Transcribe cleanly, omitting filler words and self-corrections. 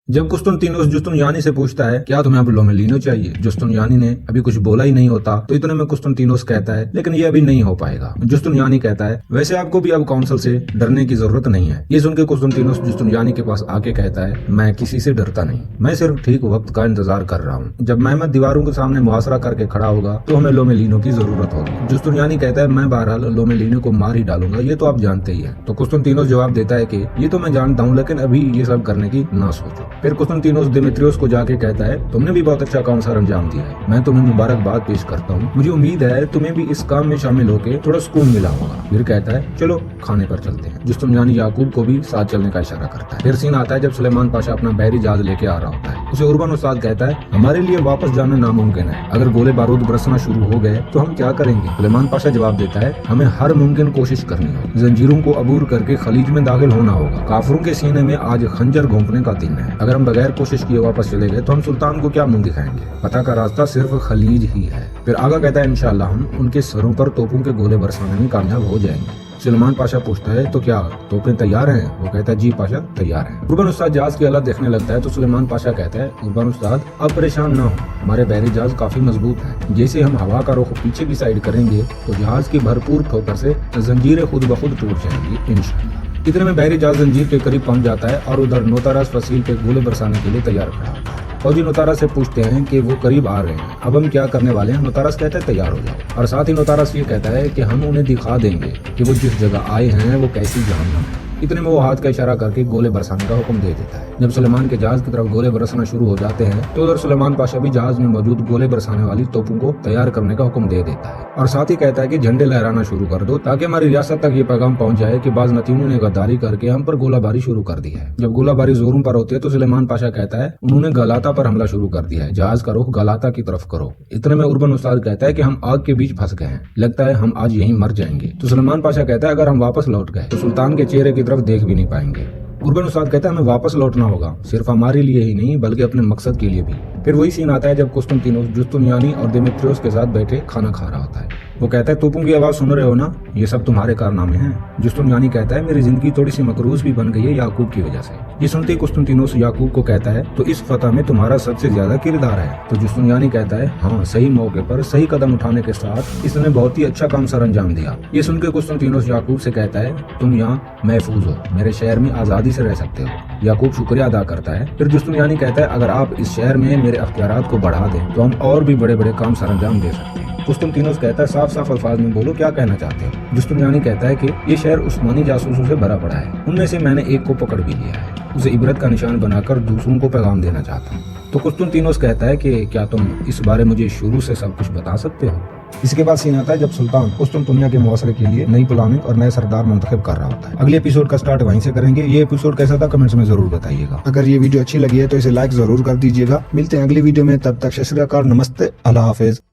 جب قسطنطینوس جستنیانی سے پوچھتا ہے کیا تمہیں اب لومیلینو چاہیے، جستنیانی نے ابھی کچھ بولا ہی نہیں ہوتا تو اتنے میں قسطنطینوس کہتا ہے لیکن یہ ابھی نہیں ہو پائے گا۔ جستنیانی کہتا ہے ویسے آپ کو بھی اب کونسل سے ڈرنے کی ضرورت نہیں ہے۔ یہ سن کے قسطنطینوس جستنیانی کے پاس آ کے کہتا ہے میں کسی سے ڈرتا نہیں، میں صرف ٹھیک وقت کا انتظار کر رہا ہوں۔ جب محمد دیواروں کے سامنے محاصرہ کر کے کھڑا ہوگا تو ہمیں لومیلینو کی ضرورت ہوگی۔ جستنیانی کہتا ہے میں بہرحال لومیلینو کو مار ہی ڈالوں گا، یہ تو آپ جانتے ہی ہیں۔ تو قسطنطینوس جواب دیتا ہے کہ یہ تو میں جانتا ہوں لیکن ابھی یہ سب کرنے کی نہ سوچو۔ پھر قسطنطینوس دیمیتریوس کو جا کے کہتا ہے تم نے بھی بہت اچھا کام سر انجام دیا ہے، میں تمہیں مبارکباد پیش کرتا ہوں، مجھے امید ہے تمہیں بھی اس کام میں شامل ہو کے تھوڑا سکون ملا ہوگا۔ پھر کہتا ہے چلو کھانے پر چلتے ہیں۔ جستنیانی یعقوب کو بھی ساتھ چلنے کا اشارہ کرتا ہے۔ پھر سین آتا ہے جب سلیمان پاشا اپنا بحری جہاز لے کے آ رہا ہوتا ہے۔ اسے اربن استاد کہتا ہے ہمارے لیے واپس جانا ناممکن ہے، اگر گولے بارود برسنا شروع ہو گئے تو ہم کیا کریں گے؟ سلیمان پاشا جواب دیتا ہے ہمیں ہر ممکن کوشش کرنی ہوگی، زنجیروں کو عبور کر کے خلیج میں داخل ہونا ہوگا، کافروں کے سینے میں آج خنجر گھونپنے کا دن ہے، اگر ہم بغیر کوشش کیے واپس چلے گئے تو ہم سلطان کو کیا منہ دکھائیں گے؟ فتح کا راستہ صرف خلیج ہی ہے۔ پھر آگا کہتا ہے انشاءاللہ ہم ان کے سروں پر توپوں کے گولے برسانے میں کامیاب ہو جائیں گے۔ سلیمان پاشا پوچھتا ہے تو کیا توپیں تیار ہیں؟ وہ کہتا ہے جی پاشا تیار ہیں۔ اربن استاد جہاز کی حالت دیکھنے لگتا ہے تو سلیمان پاشا کہتا ہے اربن استاد آپ پریشان نہ ہو، ہمارے بحری جہاز کافی مضبوط ہے، جیسے ہم ہوا کا رخ پیچھے کی سائیڈ کریں گے تو جہاز کی بھرپور ٹھوکر سے زنجیریں خود بخود ٹوٹ جائیں گی انشاءاللہ۔ اتنے میں بحری جہاز زنجیر کے قریب پہنچ جاتا ہے اور ادھر نوتاراس فصیل پہ گولے برسانے کے لیے تیار کھڑا ہوتا ہے۔ فوجی نوتاراس سے پوچھتے ہیں کہ وہ قریب آ رہے ہیں، اب ہم کیا کرنے والے ہیں؟ نوتاراس کہتا ہے تیار ہو جاؤ، اور ساتھ ہی نوتاراس یہ کہتا ہے کہ ہم انہیں دکھا دیں گے کہ وہ جس جگہ آئے ہیں وہ کیسی جہنم ہے۔ اتنے میں وہ ہاتھ کا اشارہ کر کے گولے برسانے کا حکم دے دیتا ہے۔ جب سلیمان کے جہاز کی طرف گولے برسنا شروع ہو جاتے ہیں تو ادھر سلیمان پاشا بھی جہاز میں موجود گولے برسانے والی توپوں کو تیار کرنے کا حکم دے دیتا ہے، اور ساتھ ہی کہتا ہے کہ جھنڈے لہرانا شروع کر دو تاکہ ہماری ریاست تک یہ پیغام پہنچ جائے کہ بعض نتینوں نے غداری کر کے ہم پر گولہ باری شروع کر دی ہے۔ جب گولہ باری زوروں پر ہوتی ہے تو سلیمان پاشا کہتا ہے انہوں نے گلاتا پر حملہ شروع کر دیا ہے، جہاز کا رخ گلاتا کی طرف کرو۔ اتنے میں اربن استاد کہتا ہے کہ ہم آگ کے بیچ پھنس گئے ہیں، لگتا ہے ہم آج یہیں مر جائیں گے۔ تو سلیمان پاشا کہتا ہے اگر ہم واپس لوٹ گئے تو سلطان کے چہرے کی طرف دیکھ بھی نہیں پائیں گے۔ اربن استاد کہتا ہے ہمیں واپس لوٹنا ہوگا، صرف ہمارے لیے ہی نہیں بلکہ اپنے مقصد کے لیے بھی۔ پھر وہی سین آتا ہے جب قسطنطینوس جستنیانی اور دیمیتریوس کے ساتھ بیٹھے کھانا کھا رہا ہوتا ہے۔ وہ کہتا ہے توپوں کی آواز سن رہے ہو نا، یہ سب تمہارے کارنامے ہیں۔ جستنیانی کہتا ہے میری زندگی تھوڑی سی مقروض بھی بن گئی ہے یعقوب کی وجہ سے۔ یہ سنتے ہی قسطنطینوس یعقوب کو کہتا ہے تو اس فتح میں تمہارا سب سے زیادہ کردار ہے۔ تو جستنیانی کہتا ہے ہاں، صحیح موقع پر صحیح قدم اٹھانے کے ساتھ اس نے بہت ہی اچھا کام سر انجام دیا۔ یہ سن کے قسطنطینوس یعقوب سے کہتا ہے تم یہاں محفوظ ہو، میرے شہر میں آزادی سے رہ سکتے ہو۔ یعقوب شکریہ ادا کرتا ہے۔ پھر جستنیانی کہتا ہے اگر آپ اس شہر میں میرے اختیارات کو بڑھا دیں تو ہم اور بھی بڑے بڑے کام سر انجام دے سکتے ہیں۔ قسطنطینوس کہتا ہے صاف صاف الفاظ میں بولو کیا کہنا چاہتے ہو؟ جستنیانی کہتا ہے کہ یہ شہر عثمانی جاسوسوں سے بھرا پڑا ہے، ان میں سے میں نے ایک کو پکڑ بھی لیا ہے، اسے عبرت کا نشان بنا کر دوسروں کو پیغام دینا چاہتا ہوں۔ تو قسطنطینوس کہتا ہے کہ کیا تم اس بارے مجھے شروع سے سب کچھ بتا سکتے ہو؟ اس کے بعد سین آتا ہے جب سلطان قسطنطنیہ کے محاصرے کے لیے نئی پلاننگ اور نئے سردار منتخب کر رہا ہوتا ہے۔ اگلے ایپیسوڈ کا سٹارٹ وہیں سے کریں گے۔ یہ ایپیسوڈ کیسا تھا کمنٹس میں ضرور بتائیے گا۔ اگر یہ ویڈیو اچھی لگی ہے تو اسے لائک ضرور کر دیجیے گا۔ ملتے ہیں اگلی ویڈیو میں، تب تک شکریہ، نمستے، اللہ حافظ۔